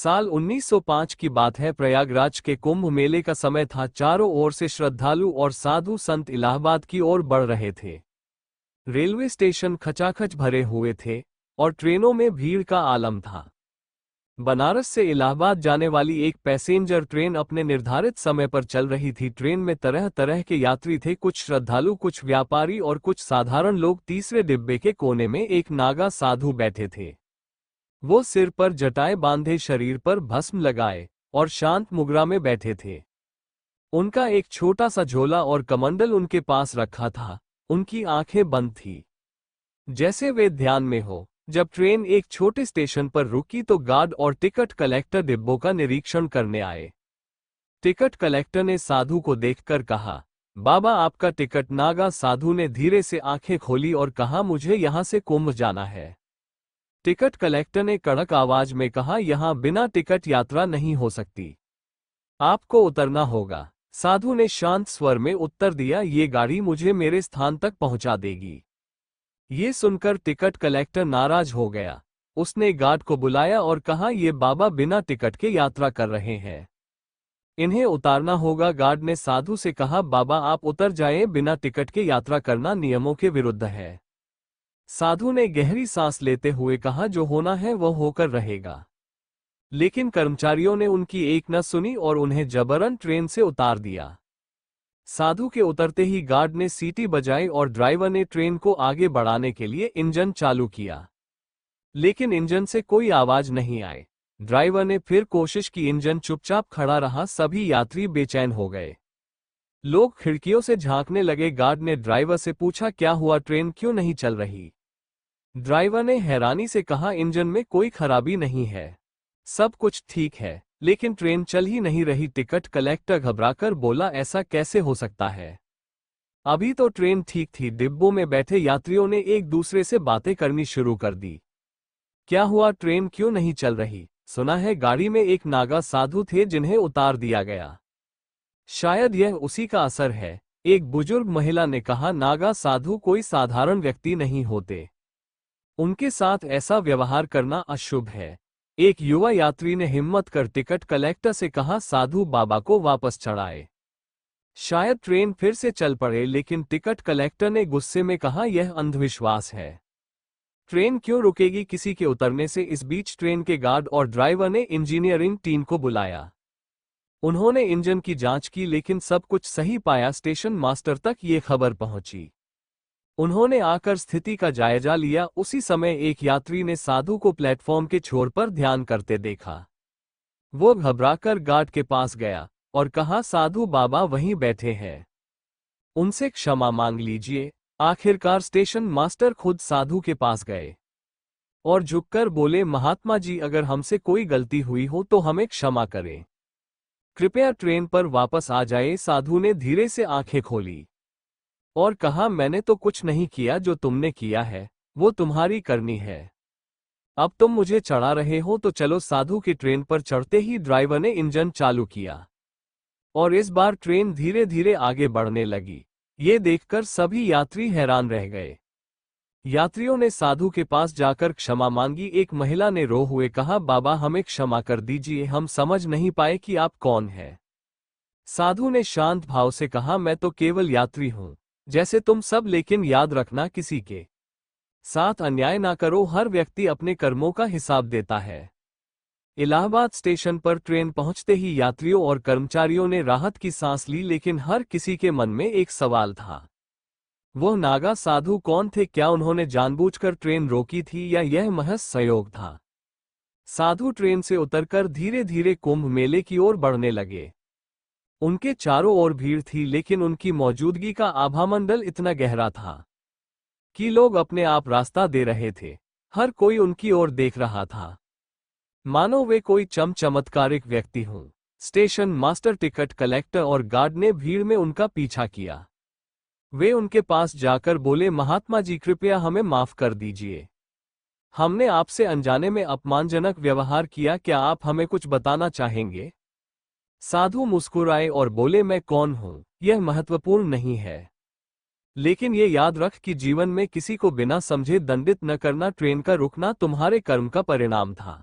साल 1905 की बात है। प्रयागराज के कुंभ मेले का समय था। चारों ओर से श्रद्धालु और साधु संत इलाहाबाद की ओर बढ़ रहे थे। रेलवे स्टेशन खचाखच भरे हुए थे और ट्रेनों में भीड़ का आलम था। बनारस से इलाहाबाद जाने वाली एक पैसेंजर ट्रेन अपने निर्धारित समय पर चल रही थी। ट्रेन में तरह तरह के यात्री थे, कुछ श्रद्धालु, कुछ व्यापारी और कुछ साधारण लोग। तीसरे डिब्बे के कोने में एक नागा साधु बैठे थे। वो सिर पर जटाएं बांधे, शरीर पर भस्म लगाए और शांत मुद्रा में बैठे थे। उनका एक छोटा सा झोला और कमंडल उनके पास रखा था। उनकी आंखें बंद थी, जैसे वे ध्यान में हो। जब ट्रेन एक छोटे स्टेशन पर रुकी तो गार्ड और टिकट कलेक्टर डिब्बों का निरीक्षण करने आए। टिकट कलेक्टर ने साधु को देखकर कहा, बाबा आपका टिकट। नागा साधु ने धीरे से आंखें खोली और कहा, मुझे यहां से कुंभ जाना है। टिकट कलेक्टर ने कड़क आवाज में कहा, यहां बिना टिकट यात्रा नहीं हो सकती, आपको उतरना होगा। साधु ने शांत स्वर में उत्तर दिया, ये गाड़ी मुझे मेरे स्थान तक पहुंचा देगी। ये सुनकर टिकट कलेक्टर नाराज हो गया। उसने गार्ड को बुलाया और कहा, ये बाबा बिना टिकट के यात्रा कर रहे हैं, इन्हें उतारना होगा। गार्ड ने साधु से कहा, बाबा आप उतर जाएं, बिना टिकट के यात्रा करना नियमों के विरुद्ध है। साधु ने गहरी सांस लेते हुए कहा, जो होना है वह होकर रहेगा। लेकिन कर्मचारियों ने उनकी एक न सुनी और उन्हें जबरन ट्रेन से उतार दिया। साधु के उतरते ही गार्ड ने सीटी बजाई और ड्राइवर ने ट्रेन को आगे बढ़ाने के लिए इंजन चालू किया, लेकिन इंजन से कोई आवाज नहीं आई। ड्राइवर ने फिर कोशिश की, इंजन चुपचाप खड़ा रहा। सभी यात्री बेचैन हो गए। लोग खिड़कियों से झांकने लगे। गार्ड ने ड्राइवर से पूछा, क्या हुआ, ट्रेन क्यों नहीं चल रही? ड्राइवर ने हैरानी से कहा, इंजन में कोई खराबी नहीं है, सब कुछ ठीक है, लेकिन ट्रेन चल ही नहीं रही। टिकट कलेक्टर घबराकर बोला, ऐसा कैसे हो सकता है? अभी तो ट्रेन ठीक थी। डिब्बों में बैठे यात्रियों ने एक दूसरे से बातें करनी शुरू कर दी। क्या हुआ, ट्रेन क्यों नहीं चल रही? सुना है गाड़ी में एक नागा साधु थे जिन्हें उतार दिया गया, शायद यह उसी का असर है। एक बुजुर्ग महिला ने कहा, नागा साधु कोई साधारण व्यक्ति नहीं होते, उनके साथ ऐसा व्यवहार करना अशुभ है। एक युवा यात्री ने हिम्मत कर टिकट कलेक्टर से कहा, साधु बाबा को वापस चढ़ाए, शायद ट्रेन फिर से चल पड़े। लेकिन टिकट कलेक्टर ने गुस्से में कहा, यह अंधविश्वास है, ट्रेन क्यों रुकेगी किसी के उतरने से? इस बीच ट्रेन के गार्ड और ड्राइवर ने इंजीनियरिंग टीम को बुलाया। उन्होंने इंजन की जांच की, लेकिन सब कुछ सही पाया। स्टेशन मास्टर तक ये खबर पहुंची। उन्होंने आकर स्थिति का जायजा लिया। उसी समय एक यात्री ने साधु को प्लेटफॉर्म के छोर पर ध्यान करते देखा। वो घबराकर गार्ड के पास गया और कहा, साधु बाबा वहीं बैठे हैं, उनसे क्षमा मांग लीजिए। आखिरकार स्टेशन मास्टर खुद साधु के पास गए और झुककर बोले, महात्मा जी, अगर हमसे कोई गलती हुई हो तो हमें क्षमा करें, कृपया ट्रेन पर वापस आ जाए। साधु ने धीरे से आंखें खोली और कहा, मैंने तो कुछ नहीं किया, जो तुमने किया है वो तुम्हारी करनी है। अब तुम मुझे चढ़ा रहे हो तो चलो। साधु की ट्रेन पर चढ़ते ही ड्राइवर ने इंजन चालू किया और इस बार ट्रेन धीरे धीरे आगे बढ़ने लगी। ये देखकर सभी यात्री हैरान रह गए। यात्रियों ने साधु के पास जाकर क्षमा मांगी। एक महिला ने रो हुए कहा, बाबा हमें क्षमा कर दीजिए, हम समझ नहीं पाए कि आप कौन हैं। साधु ने शांत भाव से कहा, मैं तो केवल यात्री हूं, जैसे तुम सब, लेकिन याद रखना, किसी के साथ अन्याय ना करो, हर व्यक्ति अपने कर्मों का हिसाब देता है। इलाहाबाद स्टेशन पर ट्रेन पहुंचते ही यात्रियों और कर्मचारियों ने राहत की सांस ली, लेकिन हर किसी के मन में एक सवाल था, वह नागा साधु कौन थे? क्या उन्होंने जानबूझकर ट्रेन रोकी थी या यह महज संयोग था? साधु ट्रेन से उतरकर धीरे धीरे कुंभ मेले की ओर बढ़ने लगे। उनके चारों ओर भीड़ थी, लेकिन उनकी मौजूदगी का आभामंडल इतना गहरा था कि लोग अपने आप रास्ता दे रहे थे। हर कोई उनकी ओर देख रहा था, मानो वे कोई चमत्कारिक व्यक्ति हों। स्टेशन मास्टर, टिकट कलेक्टर और गार्ड ने भीड़ में उनका पीछा किया। वे उनके पास जाकर बोले, महात्मा जी कृपया हमें माफ कर दीजिए, हमने आपसे अनजाने में अपमानजनक व्यवहार किया, क्या आप हमें कुछ बताना चाहेंगे? साधु मुस्कुराए और बोले, मैं कौन हूं यह महत्वपूर्ण नहीं है, लेकिन ये याद रख कि जीवन में किसी को बिना समझे दंडित न करना। ट्रेन का रुकना तुम्हारे कर्म का परिणाम था।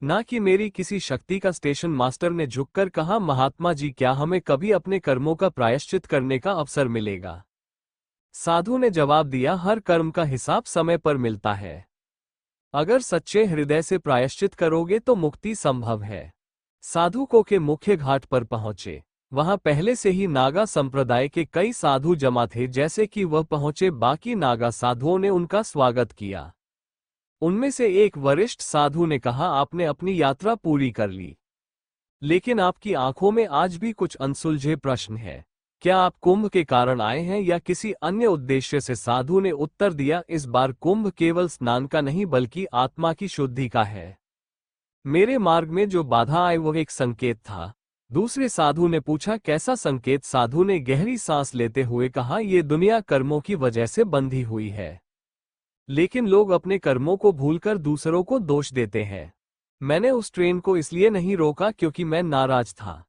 ना कि मेरी किसी शक्ति का। स्टेशन मास्टर ने झुककर कहा, महात्मा जी, क्या हमें कभी अपने कर्मों का प्रायश्चित करने का अवसर मिलेगा? साधु ने जवाब दिया, हर कर्म का हिसाब समय पर मिलता है। अगर सच्चे हृदय से प्रायश्चित करोगे तो मुक्ति संभव है। साधु को के मुख्य घाट पर पहुंचे। वहां पहले से ही नागा संप्रदाय के कई साधु जमा थे। जैसे कि वह पहुंचे, बाकी नागा साधुओं ने उनका स्वागत किया। उनमें से एक वरिष्ठ साधु ने कहा, आपने अपनी यात्रा पूरी कर ली, लेकिन आपकी आंखों में आज भी कुछ अनसुलझे प्रश्न हैं। क्या आप कुंभ के कारण आए हैं या किसी अन्य उद्देश्य से? साधु ने उत्तर दिया, इस बार कुंभ केवल स्नान का नहीं बल्कि आत्मा की शुद्धि का है। मेरे मार्ग में जो बाधा आए वह एक संकेत था। दूसरे साधु ने पूछा, कैसा संकेत? साधु ने गहरी सांस लेते हुए कहा, ये दुनिया कर्मों की वजह से बंधी हुई है, लेकिन लोग अपने कर्मों को भूलकर दूसरों को दोष देते हैं। मैंने उस ट्रेन को इसलिए नहीं रोका क्योंकि मैं नाराज था।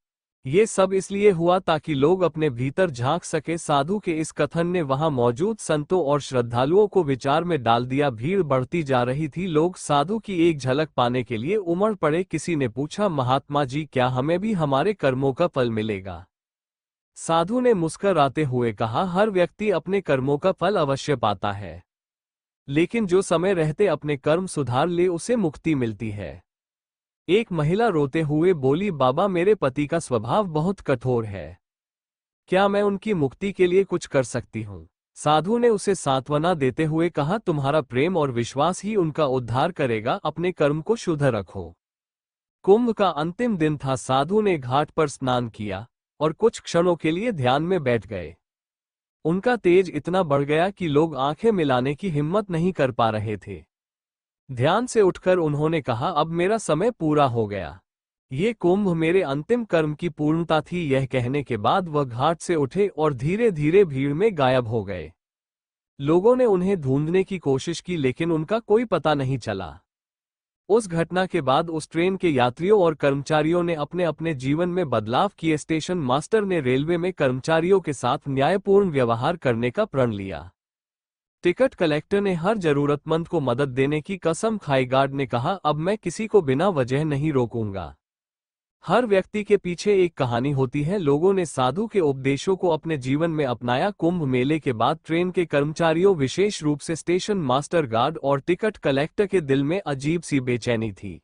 ये सब इसलिए हुआ ताकि लोग अपने भीतर झांक सके। साधु के इस कथन ने वहां मौजूद संतों और श्रद्धालुओं को विचार में डाल दिया। भीड़ बढ़ती जा रही थी। लोग साधु की एक झलक पाने के लिए उमड़ पड़े। किसी ने पूछा, महात्मा जी, क्या हमें भी हमारे कर्मों का फल मिलेगा? साधु ने मुस्कुराते हुए कहा, हर व्यक्ति अपने कर्मों का फल अवश्य पाता है, लेकिन जो समय रहते अपने कर्म सुधार ले उसे मुक्ति मिलती है। एक महिला रोते हुए बोली, बाबा, मेरे पति का स्वभाव बहुत कठोर है, क्या मैं उनकी मुक्ति के लिए कुछ कर सकती हूँ? साधु ने उसे सांत्वना देते हुए कहा, तुम्हारा प्रेम और विश्वास ही उनका उद्धार करेगा। अपने कर्म को शुद्ध रखो। कुंभ का अंतिम दिन था। साधु ने घाट पर स्नान किया और कुछ क्षणों के लिए ध्यान में बैठ गए। उनका तेज इतना बढ़ गया कि लोग आंखें मिलाने की हिम्मत नहीं कर पा रहे थे। ध्यान से उठकर उन्होंने कहा, अब मेरा समय पूरा हो गया। ये कुंभ मेरे अंतिम कर्म की पूर्णता थी। यह कहने के बाद वह घाट से उठे और धीरे धीरे भीड़ में गायब हो गए। लोगों ने उन्हें ढूंढने की कोशिश की, लेकिन उनका कोई पता नहीं चला। उस घटना के बाद उस ट्रेन के यात्रियों और कर्मचारियों ने अपने अपने जीवन में बदलाव किए। स्टेशन मास्टर ने रेलवे में कर्मचारियों के साथ न्यायपूर्ण व्यवहार करने का प्रण लिया। टिकट कलेक्टर ने हर जरूरतमंद को मदद देने की कसम खाई। गार्ड ने कहा, अब मैं किसी को बिना वजह नहीं रोकूंगा। हर व्यक्ति के पीछे एक कहानी होती है। लोगों ने साधु के उपदेशों को अपने जीवन में अपनाया। कुंभ मेले के बाद ट्रेन के कर्मचारियों, विशेष रूप से स्टेशन मास्टर, गार्ड और टिकट कलेक्टर के दिल में अजीब सी बेचैनी थी।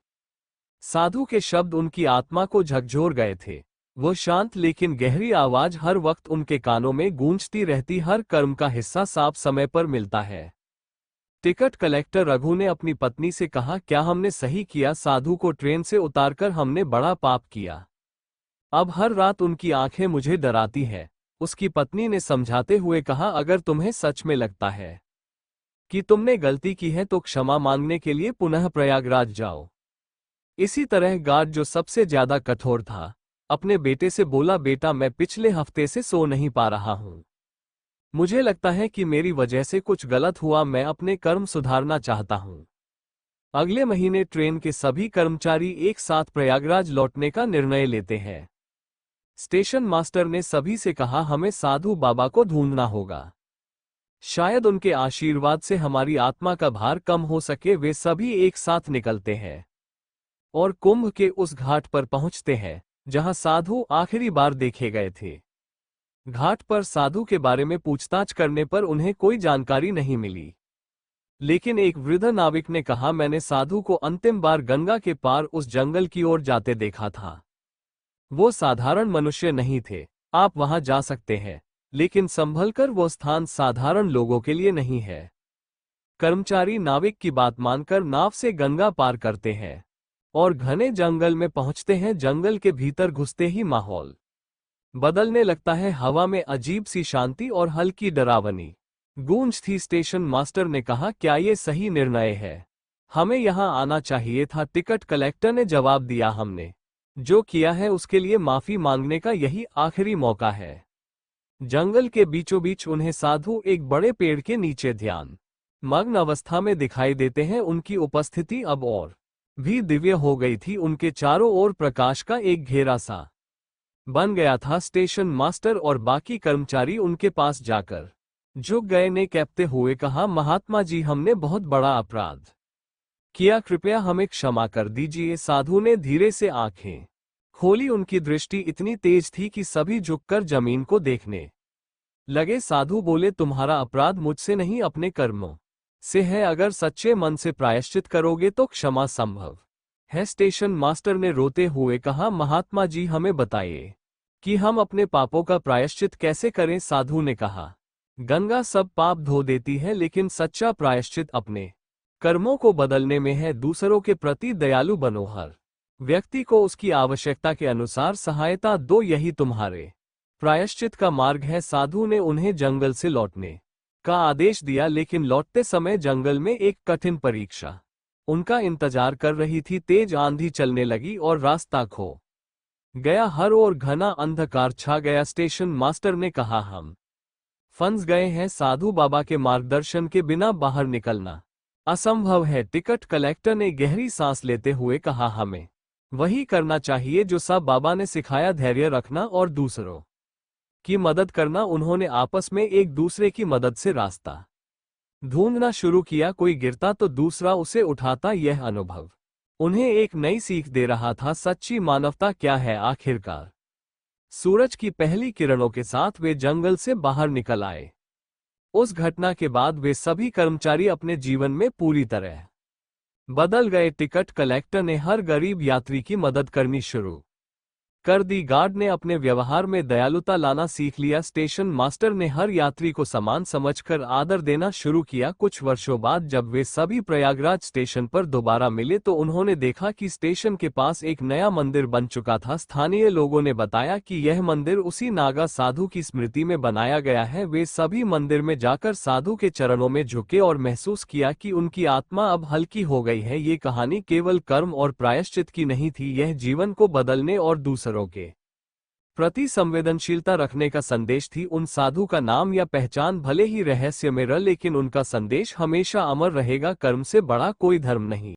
साधु के शब्द उनकी आत्मा को झकझोर गए थे। वह शांत लेकिन गहरी आवाज हर वक्त उनके कानों में गूंजती रहती, हर कर्म का हिस्सा साफ समय पर मिलता है। टिकट कलेक्टर रघु ने अपनी पत्नी से कहा, क्या हमने सही किया? साधु को ट्रेन से उतारकर हमने बड़ा पाप किया। अब हर रात उनकी आंखें मुझे डराती है। उसकी पत्नी ने समझाते हुए कहा, अगर तुम्हें सच में लगता है कि तुमने गलती की है तो क्षमा मांगने के लिए पुनः प्रयागराज जाओ। इसी तरह गार्ड, जो सबसे ज्यादा कठोर था, अपने बेटे से बोला, बेटा, मैं पिछले हफ्ते से सो नहीं पा रहा हूं। मुझे लगता है कि मेरी वजह से कुछ गलत हुआ। मैं अपने कर्म सुधारना चाहता हूं। अगले महीने ट्रेन के सभी कर्मचारी एक साथ प्रयागराज लौटने का निर्णय लेते हैं। स्टेशन मास्टर ने सभी से कहा, हमें साधु बाबा को ढूंढना होगा। शायद उनके आशीर्वाद से हमारी आत्मा का भार कम हो सके। वे सभी एक साथ निकलते हैं और कुंभ के उस घाट पर पहुंचते हैं जहां साधु आखिरी बार देखे गए थे। घाट पर साधु के बारे में पूछताछ करने पर उन्हें कोई जानकारी नहीं मिली, लेकिन एक वृद्ध नाविक ने कहा, मैंने साधु को अंतिम बार गंगा के पार उस जंगल की ओर जाते देखा था। वो साधारण मनुष्य नहीं थे। आप वहां जा सकते हैं, लेकिन संभलकर, वो स्थान साधारण लोगों के लिए नहीं है। कर्मचारी नाविक की बात मानकर नाव से गंगा पार करते हैं और घने जंगल में पहुंचते हैं। जंगल के भीतर घुसते ही माहौल बदलने लगता है। हवा में अजीब सी शांति और हल्की डरावनी गूंज थी। स्टेशन मास्टर ने कहा, क्या ये सही निर्णय है? हमें यहां आना चाहिए था। टिकट कलेक्टर ने जवाब दिया, हमने जो किया है उसके लिए माफी मांगने का यही आखिरी मौका है। जंगल के बीचों बीच उन्हें साधु एक बड़े पेड़ के नीचे ध्यान मग्न अवस्था में दिखाई देते हैं। उनकी उपस्थिति अब और भी दिव्य हो गई थी। उनके चारों ओर प्रकाश का एक घेरा सा बन गया था। स्टेशन मास्टर और बाकी कर्मचारी उनके पास जाकर झुक गए। ने कहते हुए कहा, महात्मा जी, हमने बहुत बड़ा अपराध किया, कृपया हमें क्षमा कर दीजिए। साधु ने धीरे से आंखें खोली। उनकी दृष्टि इतनी तेज थी कि सभी झुककर जमीन को देखने लगे। साधु बोले, तुम्हारा अपराध मुझसे नहीं, अपने कर्मों से है। अगर सच्चे मन से प्रायश्चित करोगे तो क्षमा संभव है। स्टेशन मास्टर ने रोते हुए कहा, महात्मा जी हमें बताइए कि हम अपने पापों का प्रायश्चित कैसे करें। साधु ने कहा, गंगा सब पाप धो देती है, लेकिन सच्चा प्रायश्चित अपने कर्मों को बदलने में है। दूसरों के प्रति दयालु बनो, हर व्यक्ति को उसकी आवश्यकता के अनुसार सहायता दो, यही तुम्हारे प्रायश्चित का मार्ग है। साधु ने उन्हें जंगल से लौटने का आदेश दिया, लेकिन लौटते समय जंगल में एक कठिन परीक्षा उनका इंतजार कर रही थी। तेज आंधी चलने लगी और रास्ता खो गया। हर ओर घना अंधकार छा गया। स्टेशन मास्टर ने कहा, हम फंस गए हैं। साधु बाबा के मार्गदर्शन के बिना बाहर निकलना असंभव है। टिकट कलेक्टर ने गहरी सांस लेते हुए कहा, हमें वही करना चाहिए जो सब बाबा ने सिखाया, धैर्य रखना और दूसरों की मदद करना। उन्होंने आपस में एक दूसरे की मदद से रास्ता ढूंढना शुरू किया। कोई गिरता तो दूसरा उसे उठाता। यह अनुभव उन्हें एक नई सीख दे रहा था। सच्ची मानवता क्या है आखिरकार। सूरज की पहली किरणों के साथ वे जंगल से बाहर निकल आए। उस घटना के बाद वे सभी कर्मचारी अपने जीवन में पूरी तरह बदल गए। टिकट कलेक्टर ने हर गरीब यात्री की मदद करनी शुरू कर दी। गार्ड ने अपने व्यवहार में दयालुता लाना सीख लिया। स्टेशन मास्टर ने हर यात्री को समान समझकर आदर देना शुरू किया। कुछ वर्षों बाद जब वे सभी प्रयागराज स्टेशन पर दोबारा मिले तो उन्होंने देखा कि स्टेशन के पास एक नया मंदिर बन चुका था। स्थानीय लोगों ने बताया कि यह मंदिर उसी नागा साधु की स्मृति में बनाया गया है। वे सभी मंदिर में जाकर साधु के चरणों में झुके और महसूस किया कि उनकी आत्मा अब हल्की हो गई है। ये कहानी केवल कर्म और प्रायश्चित की नहीं थी, यह जीवन को बदलने और दूसरों के प्रति संवेदनशीलता रखने का संदेश थी। उन साधु का नाम या पहचान भले ही रहस्यमय रहे, लेकिन उनका संदेश हमेशा अमर रहेगा। कर्म से बड़ा कोई धर्म नहीं।